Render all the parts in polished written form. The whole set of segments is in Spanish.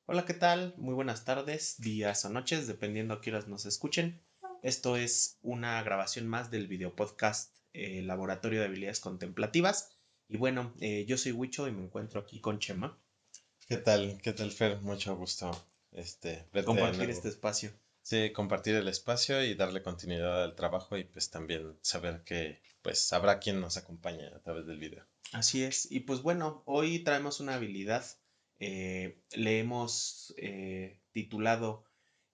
Hola, ¿qué tal? Muy buenas tardes, días o noches, dependiendo a qué horas nos escuchen. Esto es una grabación más del video podcast Laboratorio de Habilidades Contemplativas. Y bueno, yo soy Huicho y me encuentro aquí con Chema. ¿Qué tal? ¿Qué tal, Fer? Mucho gusto, verte de Compartir este nuevo. espacio. Sí, compartir el espacio y darle continuidad al trabajo y pues también saber que pues habrá quien nos acompañe a través del video. Así es. Y pues bueno, hoy traemos una habilidad. Le hemos titulado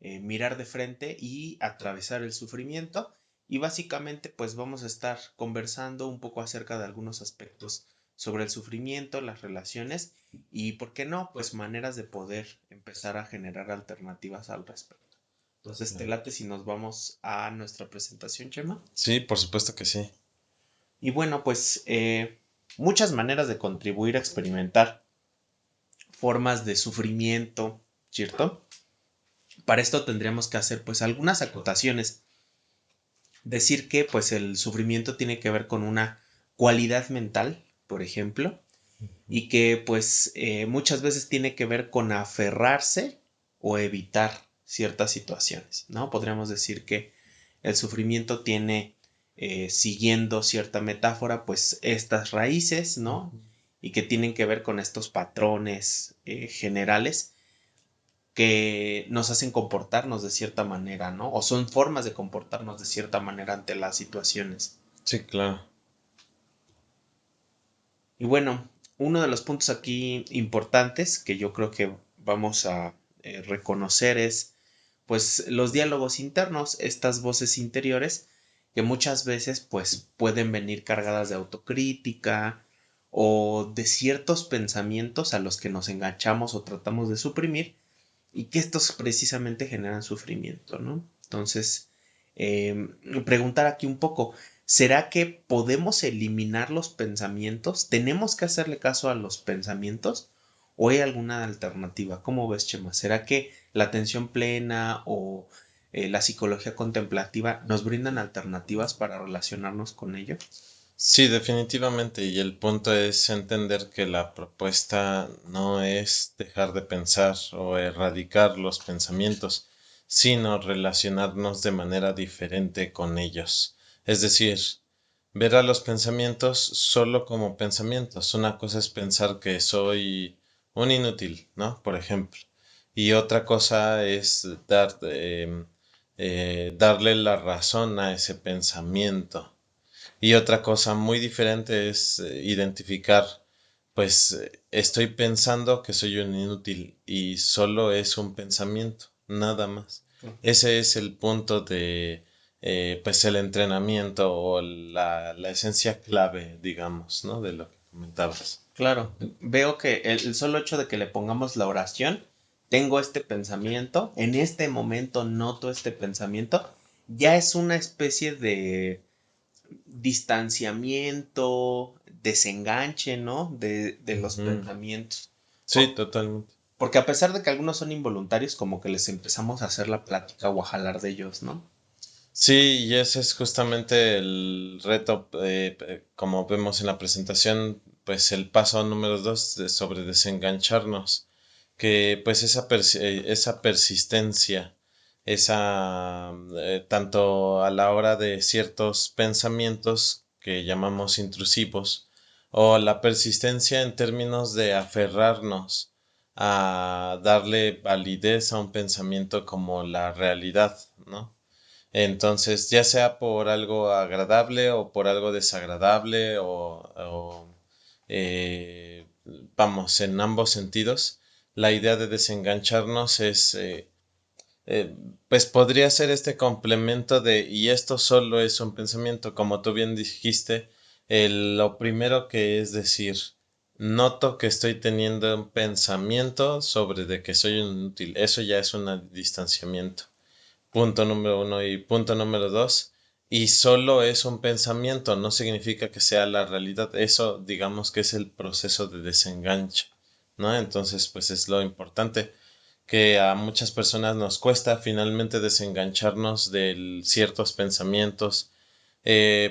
Mirar de frente y atravesar el sufrimiento. Y básicamente pues vamos a estar conversando un poco acerca de algunos aspectos sobre el sufrimiento, las relaciones y, ¿por qué no? Pues maneras de poder empezar a generar alternativas al respecto. Entonces, ¿te Claro. late si nos vamos a nuestra presentación, Chema? Sí, por supuesto que sí. Y bueno, pues muchas maneras de contribuir a experimentar formas de sufrimiento, ¿cierto? Para esto tendríamos que hacer pues algunas acotaciones. Decir que pues el sufrimiento tiene que ver con una cualidad mental, por ejemplo, Ujú. y que pues muchas veces tiene que ver con aferrarse o evitar ciertas situaciones, ¿no? Podríamos decir que el sufrimiento tiene, siguiendo cierta metáfora, pues estas raíces, ¿no? Ujú. Y que tienen que ver con estos patrones generales que nos hacen comportarnos de cierta manera, ¿no? O son formas de comportarnos de cierta manera ante las situaciones. Sí, claro. Y bueno, uno de los puntos aquí importantes que yo creo que vamos a reconocer es pues los diálogos internos, estas voces interiores que muchas veces pues pueden venir cargadas de autocrítica o de ciertos pensamientos a los que nos enganchamos o tratamos de suprimir y que estos precisamente generan sufrimiento, ¿no? Entonces, preguntar aquí un poco, ¿será que podemos eliminar los pensamientos? ¿Tenemos que hacerle caso a los pensamientos? ¿O hay alguna alternativa? ¿Cómo ves, Chema? ¿Será que la atención plena o la psicología contemplativa nos brindan alternativas para relacionarnos con ello? Sí, definitivamente. Y el punto es entender que la propuesta no es dejar de pensar o erradicar los pensamientos, sino relacionarnos de manera diferente con ellos. Es decir, ver a los pensamientos solo como pensamientos. Una cosa es pensar que soy un inútil, ¿no? Por ejemplo. Y otra cosa es darle la razón a ese pensamiento. Y otra cosa muy diferente es identificar, pues estoy pensando que soy un inútil y solo es un pensamiento, nada más. Ese es el punto de, pues el entrenamiento o la esencia clave, digamos, ¿no? De lo que comentabas. Claro, veo que el solo hecho de que le pongamos la oración, tengo este pensamiento, en este momento noto este pensamiento, ya es una especie de distanciamiento, desenganche, ¿no? De los Ujú. pensamientos. Sí, Por- totalmente. porque a pesar de que algunos son involuntarios, como que les empezamos a hacer la plática o a jalar de ellos, ¿no? Sí, y ese es justamente el reto, como vemos en la presentación, pues el paso número 2 sobre desengancharnos, que pues esa persistencia, tanto a la hora de ciertos pensamientos que llamamos intrusivos, o la persistencia en términos de aferrarnos a darle validez a un pensamiento como la realidad, ¿no? Entonces, ya sea por algo agradable o por algo desagradable eh, vamos, en ambos sentidos, la idea de desengancharnos es, eh, pues podría ser este complemento de, y esto solo es un pensamiento, como tú bien dijiste, lo primero que es decir, noto que estoy teniendo un pensamiento sobre de que soy un inútil, eso ya es un distanciamiento. Punto número uno y punto número dos. Y solo es un pensamiento, no significa que sea la realidad. Eso, digamos que es el proceso de desenganche, ¿no? Entonces, pues es lo importante, que a muchas personas nos cuesta finalmente desengancharnos de ciertos pensamientos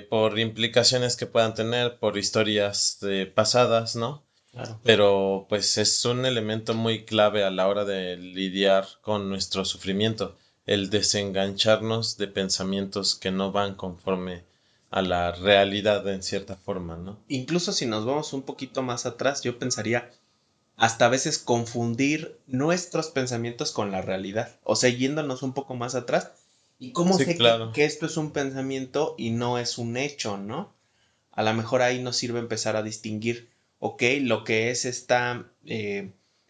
por implicaciones que puedan tener, por historias pasadas, ¿no? Claro. pero pues es un elemento muy clave a la hora de lidiar con nuestro sufrimiento, el desengancharnos de pensamientos que no van conforme a la realidad en cierta forma, ¿no? Incluso si nos vamos un poquito más atrás, yo pensaría hasta a veces confundir nuestros pensamientos con la realidad. O sea, yéndonos un poco más atrás. ¿Y cómo Sí, sé que, claro. que esto es un pensamiento y no es un hecho, no? A lo mejor ahí nos sirve empezar a distinguir, ok, lo que es esta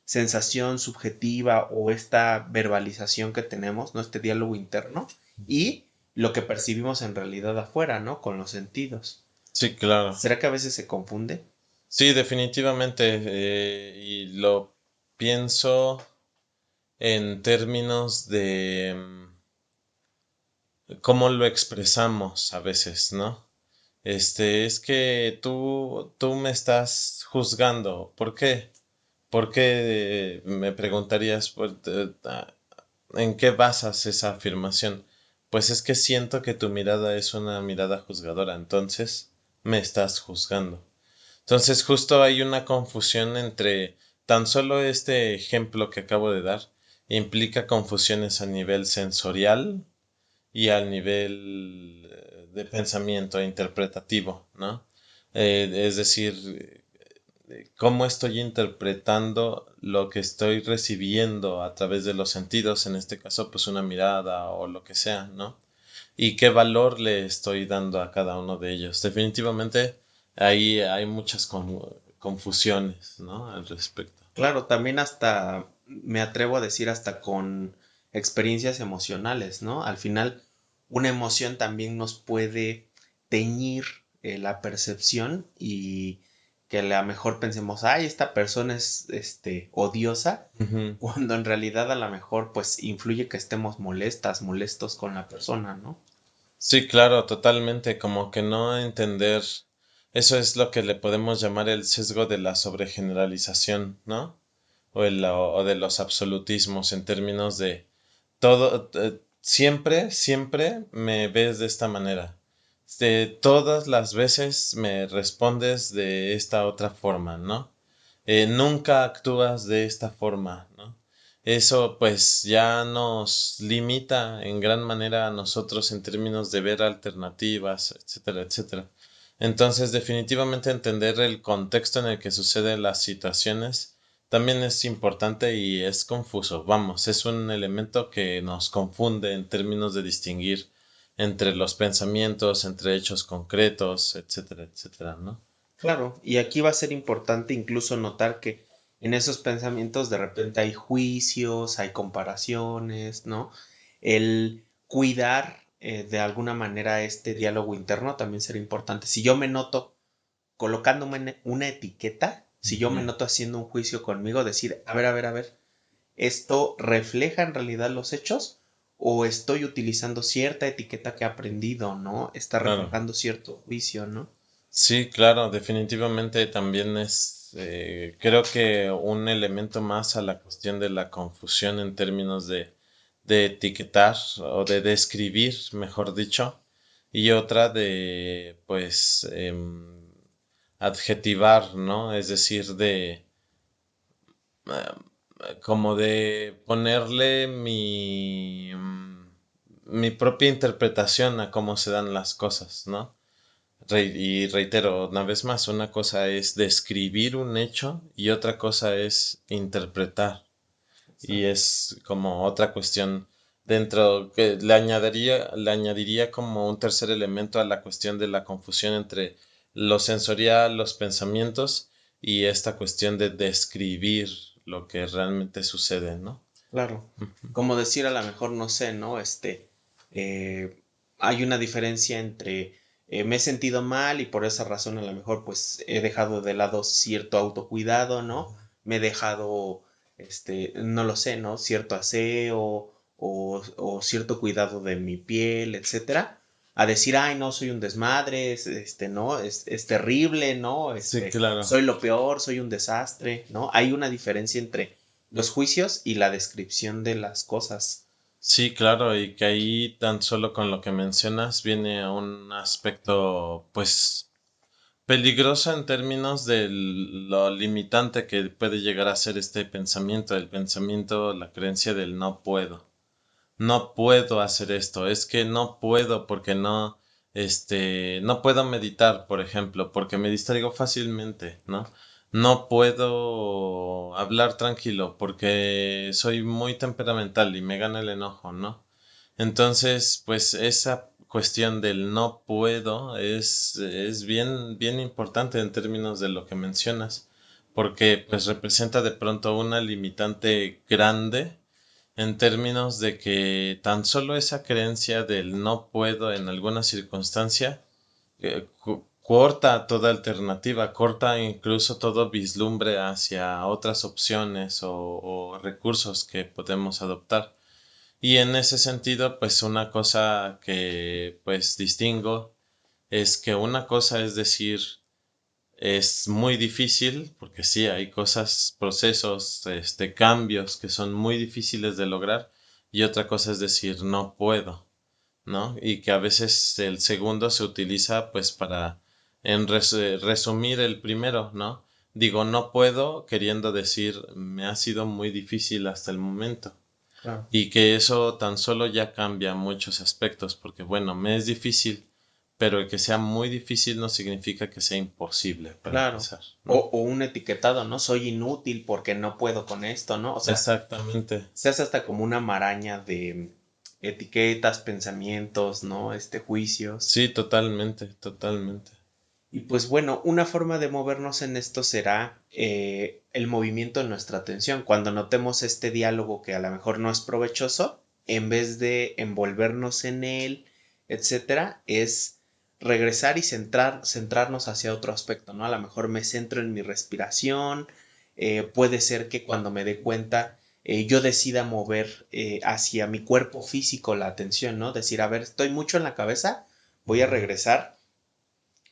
sensación subjetiva o esta verbalización que tenemos, ¿no? Este diálogo interno, y lo que percibimos en realidad afuera, ¿no? Con los sentidos. Sí, claro. ¿Será que a veces se confunde? Sí, definitivamente. Y lo pienso en términos de cómo lo expresamos a veces, ¿no? Es que tú me estás juzgando. ¿Por qué? ¿Por qué me preguntarías en qué basas esa afirmación? Pues es que siento que tu mirada es una mirada juzgadora, entonces me estás juzgando. Entonces justo hay una confusión entre tan solo este ejemplo que acabo de dar implica confusiones a nivel sensorial y al nivel de pensamiento interpretativo, ¿no? Es decir, cómo estoy interpretando lo que estoy recibiendo a través de los sentidos, en este caso, pues una mirada o lo que sea, ¿no? Y qué valor le estoy dando a cada uno de ellos. Definitivamente ahí hay muchas confusiones, ¿no? Al respecto. Claro, también hasta me atrevo a decir hasta con experiencias emocionales, ¿no? Al final, una emoción también nos puede teñir la percepción y que a lo mejor pensemos, ay, esta persona es odiosa, Ujú. cuando en realidad a lo mejor pues influye que estemos molestas, molestos con la persona, ¿no? Sí, claro, totalmente, como que no entender, eso es lo que le podemos llamar el sesgo de la sobregeneralización, ¿no? O de los absolutismos en términos de todo, siempre, siempre me ves de esta manera. Todas las veces me respondes de esta otra forma, ¿no? Nunca actúas de esta forma, ¿no? Eso pues ya nos limita en gran manera a nosotros en términos de ver alternativas, etcétera, etcétera. Entonces, definitivamente entender el contexto en el que suceden las situaciones también es importante y es confuso. Vamos, es un elemento que nos confunde en términos de distinguir entre los pensamientos, entre hechos concretos, etcétera, etcétera, ¿no? Claro, y aquí va a ser importante incluso notar que en esos pensamientos de repente hay juicios, hay comparaciones, ¿no? El cuidar de alguna manera este diálogo interno también será importante. Si yo me noto colocándome en una etiqueta, si yo me Ujú. noto haciendo un juicio conmigo, decir, a ver, ¿esto refleja en realidad los hechos? ¿O estoy utilizando cierta etiqueta que he aprendido, ¿no? Está Claro. reflejando cierto juicio, ¿no? Sí, claro, definitivamente también es, creo que un elemento más a la cuestión de la confusión en términos de etiquetar o de describir, mejor dicho, y otra de, pues, adjetivar, ¿no? Es decir, de, como de ponerle mi propia interpretación a cómo se dan las cosas, ¿no? Y reitero una vez más, una cosa es describir un hecho y otra cosa es interpretar. Y Exacto. es como otra cuestión dentro que le añadiría como un tercer elemento a la cuestión de la confusión entre lo sensorial, los pensamientos y esta cuestión de describir lo que realmente sucede, ¿no? Claro, como decir a lo mejor, no sé, ¿no? Hay una diferencia entre me he sentido mal y por esa razón a lo mejor pues he dejado de lado cierto autocuidado, ¿no? Me he dejado, no lo sé, ¿no? Cierto aseo o cierto cuidado de mi piel, etcétera. A decir, ay, no, soy un desmadre, ¿no? Es terrible, ¿no? Sí, claro. Soy lo peor, soy un desastre, ¿no? Hay una diferencia entre los juicios y la descripción de las cosas. Sí, claro, y que ahí tan solo con lo que mencionas viene a un aspecto, pues, peligroso en términos de lo limitante que puede llegar a ser este pensamiento, el pensamiento, la creencia del no puedo. No puedo hacer esto, es que no puedo porque no, no puedo meditar, por ejemplo, porque me distraigo fácilmente, ¿no? No puedo hablar tranquilo porque soy muy temperamental y me gana el enojo, ¿no? Entonces, pues esa cuestión del no puedo es bien, bien importante en términos de lo que mencionas, porque pues representa de pronto una limitante grande en términos de que tan solo esa creencia del no puedo en alguna circunstancia corta toda alternativa, corta incluso todo vislumbre hacia otras opciones o recursos que podemos adoptar. Y en ese sentido, pues una cosa que pues distingo es que una cosa es decir es muy difícil, porque sí, hay cosas, procesos, cambios que son muy difíciles de lograr, y otra cosa es decir no puedo, ¿no? Y que a veces el segundo se utiliza pues para resumir el primero, ¿no? Digo no puedo queriendo decir me ha sido muy difícil hasta el momento. Claro. Y que eso tan solo ya cambia muchos aspectos, porque bueno, me es difícil, pero el que sea muy difícil no significa que sea imposible para Claro. empezar, ¿no? O un etiquetado, ¿no? Soy inútil porque no puedo con esto, ¿no? O sea, Exactamente. se hace hasta como una maraña de etiquetas, pensamientos, ¿no? Juicios. Sí, totalmente, totalmente. Y pues bueno, una forma de movernos en esto será el movimiento de nuestra atención. Cuando notemos este diálogo que a lo mejor no es provechoso, en vez de envolvernos en él, etcétera, es regresar y centrarnos hacia otro aspecto, ¿no? A lo mejor me centro en mi respiración, puede ser que cuando me dé cuenta yo decida mover hacia mi cuerpo físico la atención, ¿no? Decir, a ver, estoy mucho en la cabeza, voy a regresar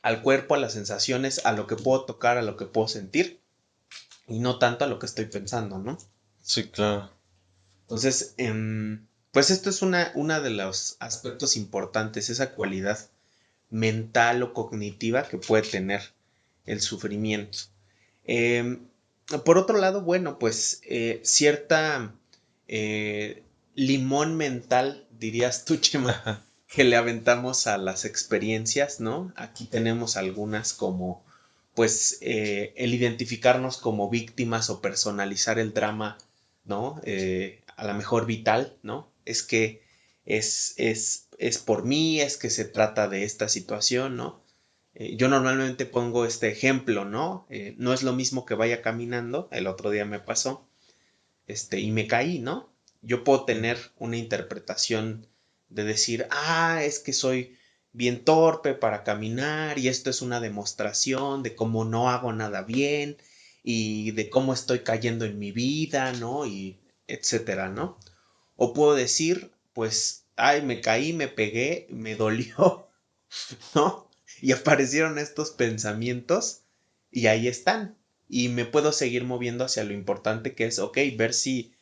al cuerpo, a las sensaciones, a lo que puedo tocar, a lo que puedo sentir y no tanto a lo que estoy pensando, ¿no? Sí, claro. Entonces, pues esto es una de los aspectos importantes, esa cualidad mental o cognitiva que puede tener el sufrimiento. Em, por otro lado, bueno, pues cierta limón mental, dirías tú, Chema, que le aventamos a las experiencias, ¿no? Aquí tenemos algunas como, pues, el identificarnos como víctimas o personalizar el drama, ¿no? A lo mejor vital, ¿no? Es que es por mí, es que se trata de esta situación, ¿no? Yo normalmente pongo este ejemplo, ¿no? No es lo mismo que vaya caminando, el otro día me pasó, y me caí, ¿no? Yo puedo tener una interpretación de decir, es que soy bien torpe para caminar y esto es una demostración de cómo no hago nada bien y de cómo estoy cayendo en mi vida, ¿no? Y etcétera, ¿no? O puedo decir, pues, me caí, me pegué, me dolió, ¿no? Y aparecieron estos pensamientos y ahí están. Y me puedo seguir moviendo hacia lo importante que es, ok, ver si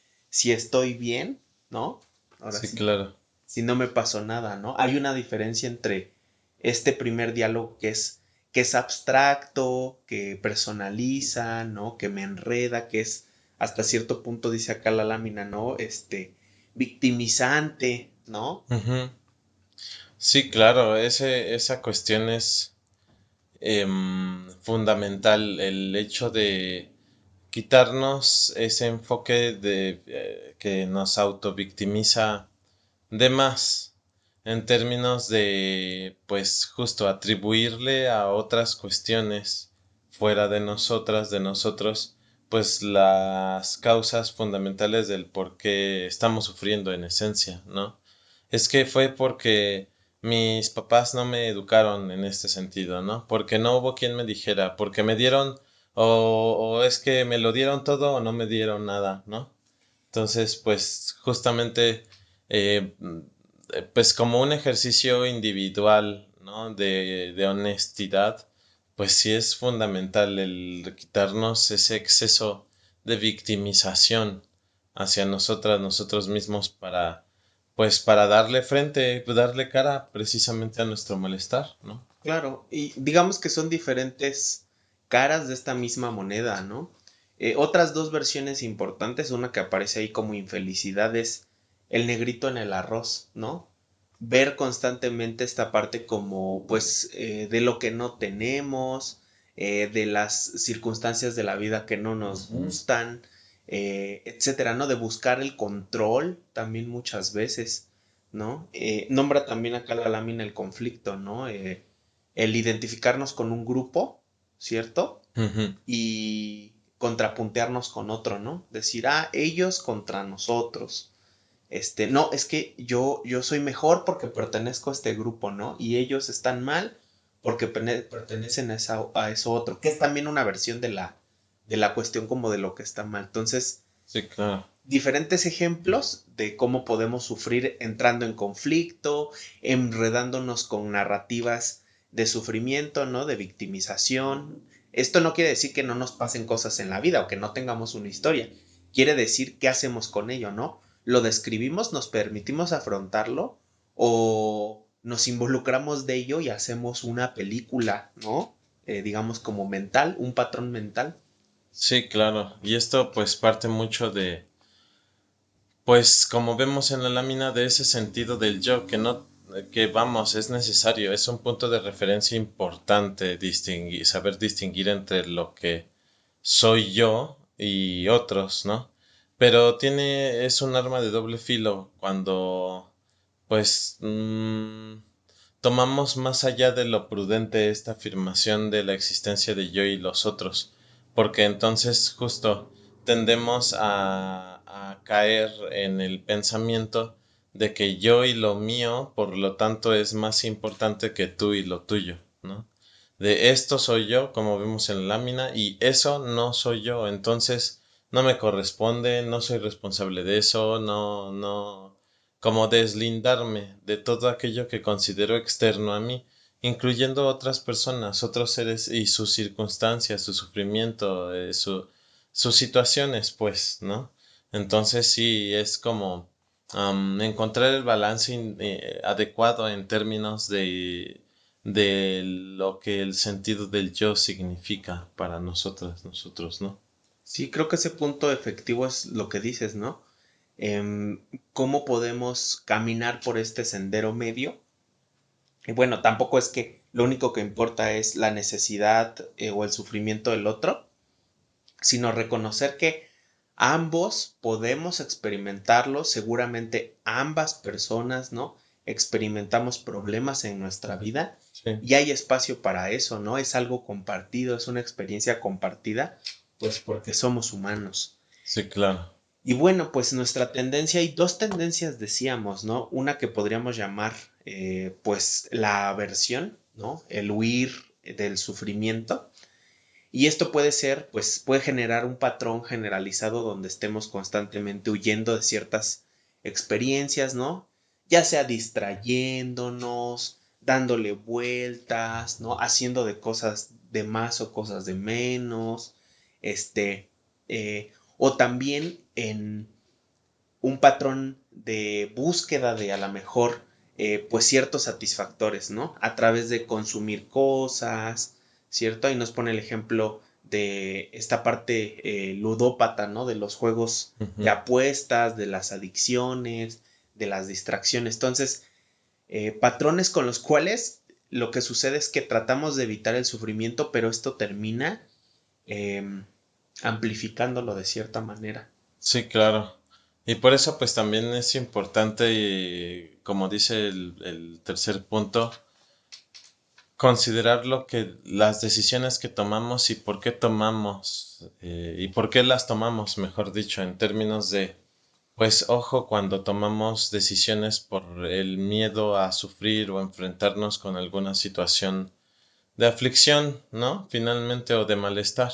estoy bien, ¿no? Ahora Sí, sí, claro. si no me pasó nada, ¿no? Hay una diferencia entre este primer diálogo que es abstracto, que personaliza, ¿no? Que me enreda, que es hasta cierto punto, dice acá la lámina, ¿no? Victimizante, ¿no? Ujú. Sí, claro, esa cuestión es fundamental, el hecho de quitarnos ese enfoque de que nos autovictimiza de más en términos de, pues justo atribuirle a otras cuestiones fuera de nosotras, de nosotros, pues las causas fundamentales del por qué estamos sufriendo en esencia, ¿no? Es que fue porque mis papás no me educaron en este sentido, ¿no? Porque no hubo quien me dijera, porque me dieron, o es que me lo dieron todo o no me dieron nada, ¿no? Entonces, pues justamente, eh, pues como un ejercicio individual, ¿no? De honestidad, pues sí es fundamental el quitarnos ese exceso de victimización hacia nosotras, nosotros mismos para, pues para darle frente, darle cara precisamente a nuestro malestar, ¿no? Claro, y digamos que son diferentes caras de esta misma moneda, ¿no? Otras dos versiones importantes, una que aparece ahí como infelicidad es el negrito en el arroz, ¿no? Ver constantemente esta parte como, pues, de lo que no tenemos, de las circunstancias de la vida que no nos gustan, etcétera, ¿no? De buscar el control también muchas veces, ¿no? Nombra también acá la lámina el conflicto, ¿no? El identificarnos con un grupo, ¿cierto? Ujú. Y contrapuntearnos con otro, ¿no? Decir, ah, ellos contra nosotros. No, es que yo soy mejor porque pertenezco a este grupo, ¿no? Y ellos están mal porque pertenecen a eso otro, que es también una versión de la cuestión como de lo que está mal. Entonces, Sí, claro. diferentes ejemplos de cómo podemos sufrir entrando en conflicto, enredándonos con narrativas de sufrimiento, ¿no? De victimización. Esto no quiere decir que no nos pasen cosas en la vida o que no tengamos una historia. Quiere decir qué hacemos con ello, ¿no? ¿Lo describimos, nos permitimos afrontarlo o nos involucramos de ello y hacemos una película, ¿no? Digamos como mental, un patrón mental. Sí, claro. Y esto pues parte mucho de, pues como vemos en la lámina, de ese sentido del yo, que no, que vamos, es necesario, es un punto de referencia importante distinguir, saber distinguir entre lo que soy yo y otros, ¿no? Pero es un arma de doble filo cuando, pues, tomamos más allá de lo prudente esta afirmación de la existencia de yo y los otros, porque entonces justo tendemos a caer en el pensamiento de que yo y lo mío, por lo tanto, es más importante que tú y lo tuyo, ¿no? De esto soy yo, como vemos en la lámina, y eso no soy yo, entonces no me corresponde, no soy responsable de eso, no, como deslindarme de todo aquello que considero externo a mí, incluyendo otras personas, otros seres y sus circunstancias, su sufrimiento, sus situaciones, pues, ¿no? Entonces sí, es como encontrar el balance adecuado en términos de lo que el sentido del yo significa para nosotros, ¿no? Sí, creo que ese punto efectivo es lo que dices, ¿no? Cómo podemos caminar por este sendero medio. Y bueno, tampoco es que lo único que importa es la necesidad o el sufrimiento del otro, sino reconocer que ambos podemos experimentarlo, seguramente ambas personas, ¿no? Experimentamos problemas en nuestra vida Sí, y hay espacio para eso, ¿no? Es algo compartido, es una experiencia compartida, pues porque somos humanos. sí, claro. Y bueno, pues nuestra tendencia, hay dos tendencias, decíamos, ¿no? Una que podríamos llamar, pues, la aversión, ¿no? El huir del sufrimiento. Y esto puede ser, pues, puede generar un patrón generalizado donde estemos constantemente huyendo de ciertas experiencias, ¿no? Ya sea distrayéndonos, dándole vueltas, ¿no? Haciendo de cosas de más o cosas de menos, este, o también en un patrón de búsqueda de a lo mejor pues ciertos satisfactores, ¿no? A través de consumir cosas, ¿cierto? Ahí nos pone el ejemplo de esta parte ludópata, ¿no? De los juegos de Ujú. apuestas, de las adicciones, de las distracciones. Entonces, patrones con los cuales lo que sucede es que tratamos de evitar el sufrimiento, pero esto termina eh, amplificándolo de cierta manera. Sí, claro. Y por eso pues también es importante, y, como dice el tercer punto, considerar lo que las decisiones que tomamos y por qué tomamos, y por qué las tomamos, mejor dicho, en términos de, pues ojo cuando tomamos decisiones por el miedo a sufrir o enfrentarnos con alguna situación de aflicción, ¿no? Finalmente, o de malestar,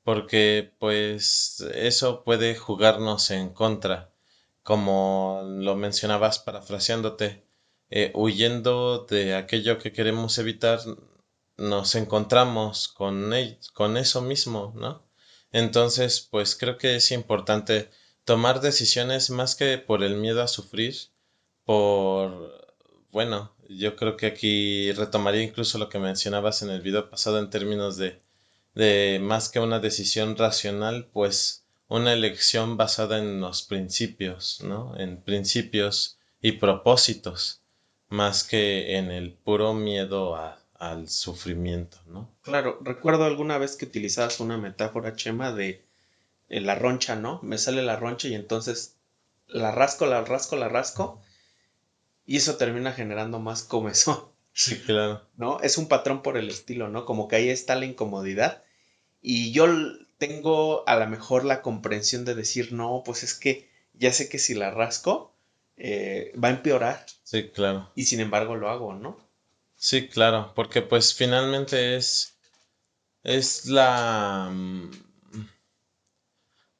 porque pues eso puede jugarnos en contra, como lo mencionabas parafraseándote, huyendo de aquello que queremos evitar, nos encontramos con eso mismo, ¿no? Entonces, pues creo que es importante tomar decisiones más que por el miedo a sufrir, por bueno, yo creo que aquí retomaría incluso lo que mencionabas en el video pasado en términos de más que una decisión racional, pues una elección basada en los principios, ¿no? En principios y propósitos, más que en el puro miedo al sufrimiento, ¿no? Claro, recuerdo alguna vez que utilizabas una metáfora, Chema, de la roncha, ¿no? Me sale la roncha y entonces la rasco, la rasco, la rasco y eso termina generando más comezón, Sí, claro. ¿no? Es un patrón por el estilo, ¿no? Como que ahí está la incomodidad y tengo a lo mejor la comprensión de decir, no, pues es que ya sé que si la rasco va a empeorar Sí, claro. y sin embargo lo hago, ¿no? Sí, claro, porque pues finalmente es la,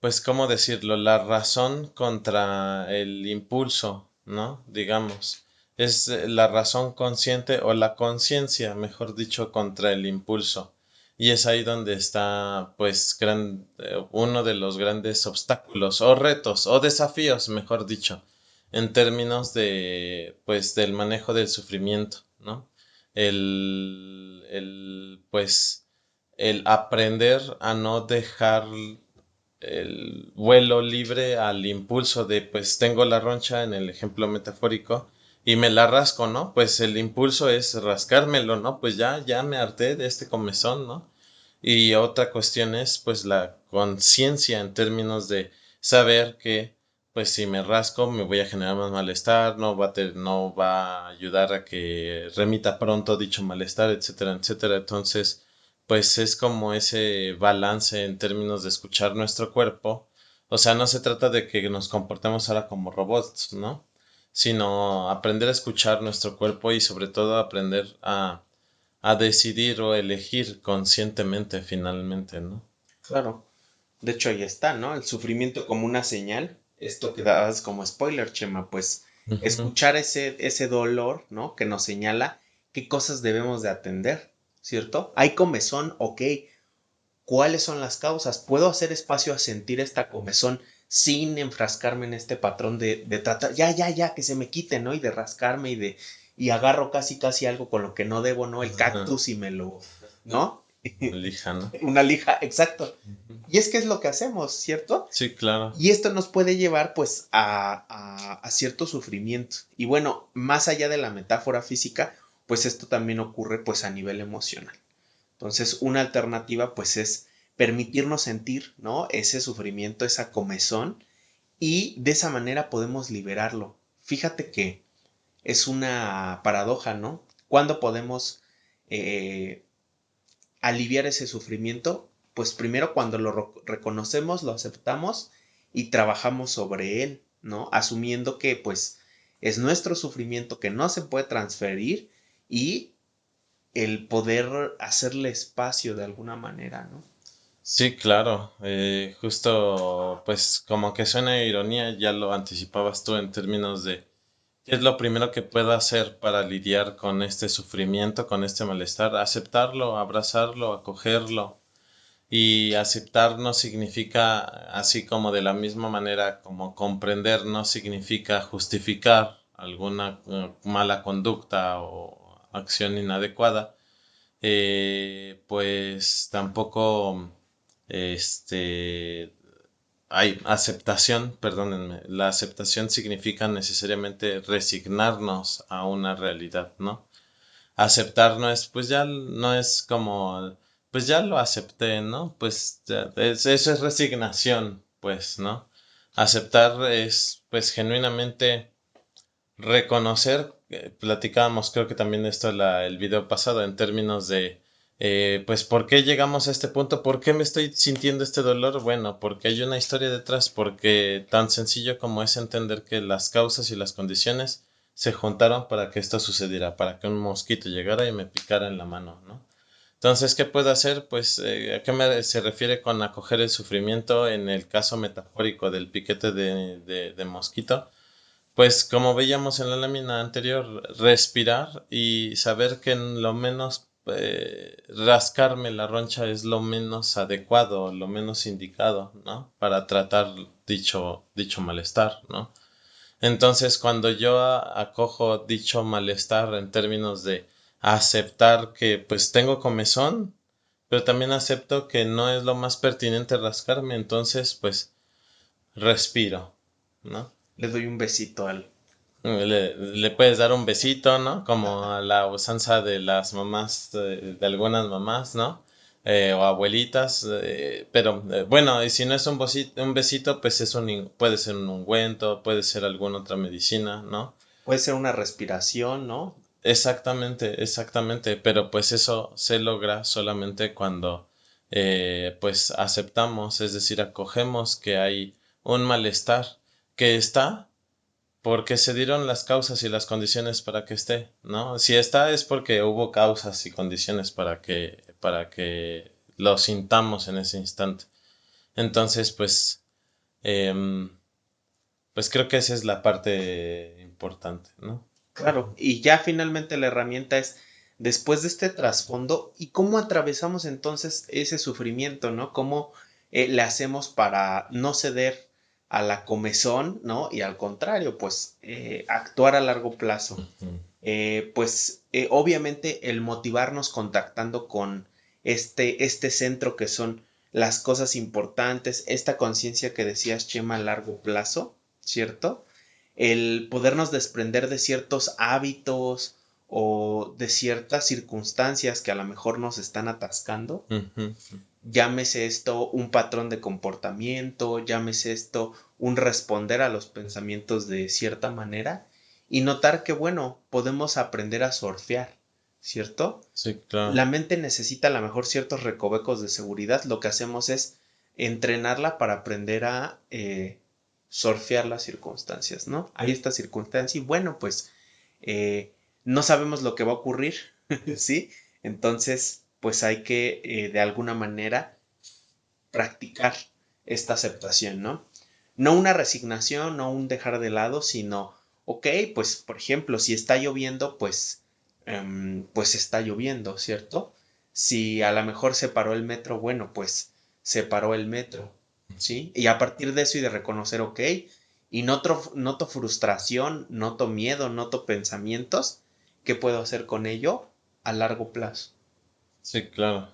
pues, ¿cómo decirlo? La razón contra el impulso, ¿no? Digamos. Es la razón consciente o la conciencia, mejor dicho, contra el impulso. Y es ahí donde está, pues, uno de los grandes obstáculos o retos o desafíos, mejor dicho, en términos de, pues, del manejo del sufrimiento, ¿no? Pues, el aprender a no dejar el vuelo libre al impulso de pues tengo la roncha en el ejemplo metafórico y me la rasco, ¿no? Pues el impulso es rascármelo, ¿no? Pues ya me harté de este comezón, ¿no? Y otra cuestión es pues la conciencia en términos de saber que pues si me rasco me voy a generar más malestar, no va a ayudar a que remita pronto dicho malestar, etcétera, etcétera. Entonces, pues es como ese balance en términos de escuchar nuestro cuerpo. O sea, no se trata de que nos comportemos ahora como robots, ¿no? Sino aprender a escuchar nuestro cuerpo y sobre todo aprender a decidir o elegir conscientemente finalmente, ¿no? Claro. De hecho, ahí está, ¿no? El sufrimiento como una señal. Esto que dabas como spoiler, Chema, pues Ujú. escuchar ese dolor, ¿no? Que nos señala qué cosas debemos de atender, ¿cierto? Hay comezón, ok. ¿Cuáles son las causas? ¿Puedo hacer espacio a sentir esta comezón sin enfrascarme en este patrón de tratar, ya, que se me quite, ¿no? Y de rascarme y agarro casi, casi algo con lo que no debo, ¿no? El Ajá, cactus y ¿no? elija, ¿no? Una lija, exacto. Ujú. Y es que es lo que hacemos, ¿cierto? Sí, claro. Y esto nos puede llevar pues a cierto sufrimiento. Y bueno, más allá de la metáfora física, pues esto también ocurre pues a nivel emocional. Entonces, una alternativa pues es permitirnos sentir, ¿no? Ese sufrimiento, esa comezón y de esa manera podemos liberarlo. Fíjate que es una paradoja, ¿no? ¿Cuándo podemos eh, aliviar ese sufrimiento? Pues primero cuando lo reconocemos, lo aceptamos y trabajamos sobre él, ¿no? Asumiendo que pues es nuestro sufrimiento que no se puede transferir y el poder hacerle espacio de alguna manera, ¿no? Sí, claro. Justo, pues como que suena ironía, ya lo anticipabas tú en términos de ¿qué es lo primero que puedo hacer para lidiar con este sufrimiento, con este malestar? Aceptarlo, abrazarlo, acogerlo. Y aceptar no significa, así como de la misma manera como comprender, no significa justificar alguna mala conducta o acción inadecuada. Pues tampoco este, hay aceptación, perdónenme, la aceptación significa necesariamente resignarnos a una realidad, ¿no? Aceptar no es, pues ya no es como, pues ya lo acepté, ¿no? Pues eso es resignación, pues, ¿no? Aceptar es, pues, genuinamente reconocer, platicábamos creo que también esto el video pasado en términos de, pues, ¿por qué llegamos a este punto? ¿Por qué me estoy sintiendo este dolor? Bueno, porque hay una historia detrás, porque tan sencillo como es entender que las causas y las condiciones se juntaron para que esto sucediera, para que un mosquito llegara y me picara en la mano, ¿no? Entonces, ¿qué puedo hacer? Pues, ¿a qué se refiere con acoger el sufrimiento en el caso metafórico del piquete de mosquito? Pues como veíamos en la lámina anterior, respirar y saber que en lo menos rascarme la roncha es lo menos adecuado, lo menos indicado, ¿no? Para tratar dicho malestar, ¿no? Entonces, cuando yo acojo dicho malestar en términos de aceptar que pues tengo comezón, pero también acepto que no es lo más pertinente rascarme, entonces pues respiro, ¿no? Le doy un besito al... Le puedes dar un besito, ¿no? Como a la usanza de las mamás, de algunas mamás, ¿no? O abuelitas, pero bueno, y si no es un besito, pues puede ser un ungüento, puede ser alguna otra medicina, ¿no? Puede ser una respiración, ¿no? Exactamente, exactamente, pero pues eso se logra solamente cuando pues aceptamos, es decir, acogemos que hay un malestar que está porque se dieron las causas y las condiciones para que esté, ¿no? Si está es porque hubo causas y condiciones para que lo sintamos en ese instante. Entonces, em, pues creo que esa es la parte importante, ¿no? Claro, y ya finalmente la herramienta es, después de este trasfondo, ¿y cómo atravesamos entonces ese sufrimiento, ¿no? ¿Cómo le hacemos para no ceder a la comezón, ¿no? Y al contrario, pues actuar a largo plazo. Ujú, Obviamente el motivarnos contactando con este centro que son las cosas importantes, esta conciencia que decías, Chema, a largo plazo, ¿cierto? El podernos desprender de ciertos hábitos o de ciertas circunstancias que a lo mejor nos están atascando. ujú, Llámese esto un patrón de comportamiento, llámese esto un responder a los pensamientos de cierta manera y notar que, bueno, podemos aprender a surfear, ¿cierto? sí, claro. La mente necesita a lo mejor ciertos recovecos de seguridad. Lo que hacemos es entrenarla para aprender a surfear las circunstancias, ¿no? Hay esta circunstancia y bueno, pues eh, no sabemos lo que va a ocurrir, ¿sí? Entonces, pues hay que de alguna manera practicar esta aceptación, ¿no? No una resignación, no un dejar de lado, sino, ok, pues por ejemplo, si está lloviendo, pues está lloviendo, ¿cierto? Si a lo mejor se paró el metro, bueno, pues se paró el metro, ¿sí? Y a partir de eso y de reconocer, ok, y noto frustración, noto miedo, noto pensamientos, ¿qué puedo hacer con ello a largo plazo? Sí, claro.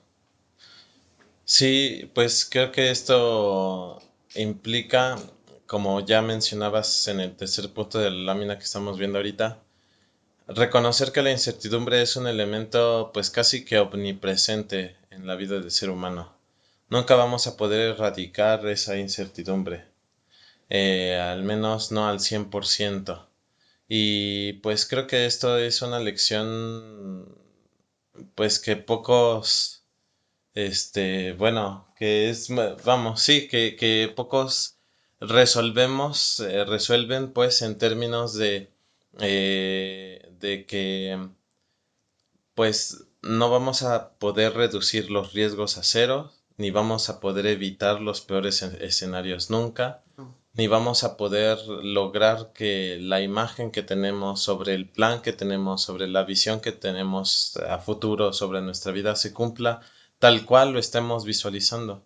Sí, pues creo que esto implica, como ya mencionabas en el tercer punto de la lámina que estamos viendo ahorita, reconocer que la incertidumbre es un elemento pues casi que omnipresente en la vida del ser humano. Nunca vamos a poder erradicar esa incertidumbre, al menos no al 100%. Y pues creo que esto es una lección pues que pocos bueno, vamos, sí, que pocos resuelven pues en términos de que pues no vamos a poder reducir los riesgos a cero, ni vamos a poder evitar los peores escenarios nunca, No. ni vamos a poder lograr que la imagen que tenemos sobre el plan que tenemos, sobre la visión que tenemos a futuro sobre nuestra vida se cumpla tal cual lo estemos visualizando.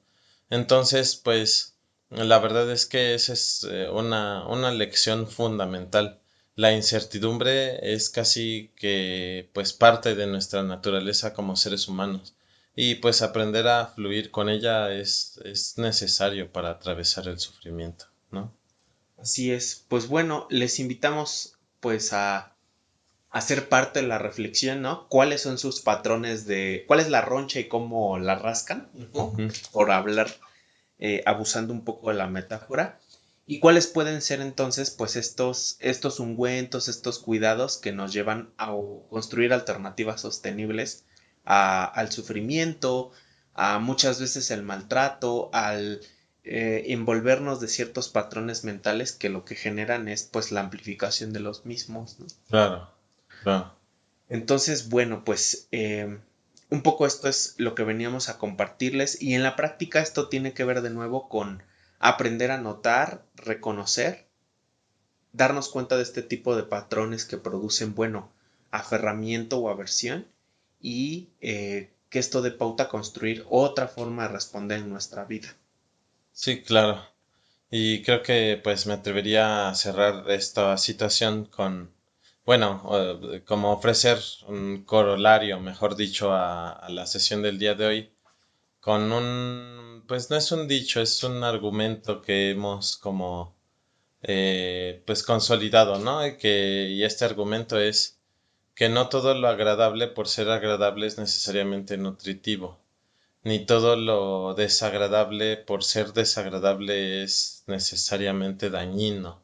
Entonces, pues la verdad es que esa es una lección fundamental. La incertidumbre es casi que pues parte de nuestra naturaleza como seres humanos y pues aprender a fluir con ella es necesario para atravesar el sufrimiento, ¿no? Así es. Pues bueno, les invitamos pues a ser parte de la reflexión, ¿no? ¿Cuáles son sus patrones cuál es la roncha y cómo la rascan, ¿no? Ujú. Por hablar, abusando un poco de la metáfora. ¿Y cuáles pueden ser entonces, pues, estos ungüentos, estos cuidados que nos llevan a construir alternativas sostenibles al sufrimiento, a muchas veces el maltrato, al envolvernos de ciertos patrones mentales que lo que generan es, pues, la amplificación de los mismos, ¿no? Claro, claro. Entonces, bueno, pues un poco esto es lo que veníamos a compartirles y en la práctica esto tiene que ver de nuevo con aprender a notar, reconocer, darnos cuenta de este tipo de patrones que producen, bueno, aferramiento o aversión y que esto dé pauta a construir otra forma de responder en nuestra vida. Sí, claro. Y creo que pues me atrevería a cerrar esta situación con, bueno, como ofrecer un corolario, mejor dicho, a la sesión del día de hoy, con un, pues no es un dicho, es un argumento que hemos como, pues consolidado, ¿no? Y este argumento es que no todo lo agradable por ser agradable es necesariamente nutritivo, ni todo lo desagradable por ser desagradable es necesariamente dañino.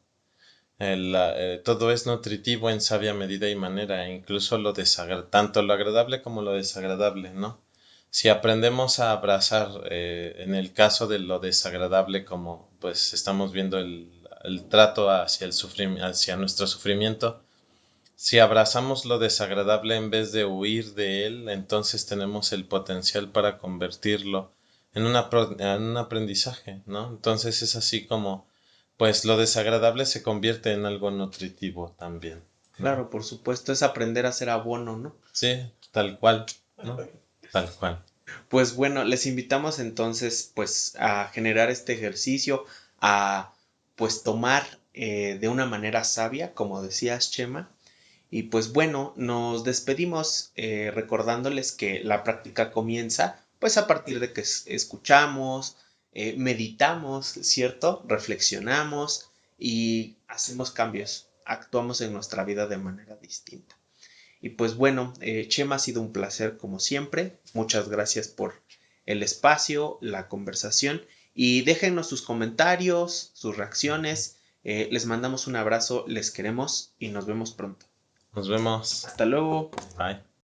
Todo es nutritivo en sabia medida y manera, e incluso tanto lo agradable como lo desagradable, ¿no? Si aprendemos a abrazar, en el caso de lo desagradable, como pues estamos viendo el trato hacia hacia nuestro sufrimiento, si abrazamos lo desagradable en vez de huir de él, entonces tenemos el potencial para convertirlo en un aprendizaje, ¿no? Entonces es así como, pues lo desagradable se convierte en algo nutritivo también, ¿no? Claro, por supuesto, es aprender a ser abono, ¿no? Sí, tal cual, ¿no? Tal cual. Pues bueno, les invitamos entonces pues a generar este ejercicio, a pues tomar de una manera sabia, como decías, Chema. Y pues bueno, nos despedimos recordándoles que la práctica comienza pues a partir de que escuchamos, meditamos, ¿cierto? Reflexionamos y hacemos cambios, actuamos en nuestra vida de manera distinta. Y pues bueno, Chema, ha sido un placer como siempre. Muchas gracias por el espacio, la conversación y déjenos sus comentarios, sus reacciones. Les mandamos un abrazo, les queremos y nos vemos pronto. Nos vemos. Hasta luego. Bye.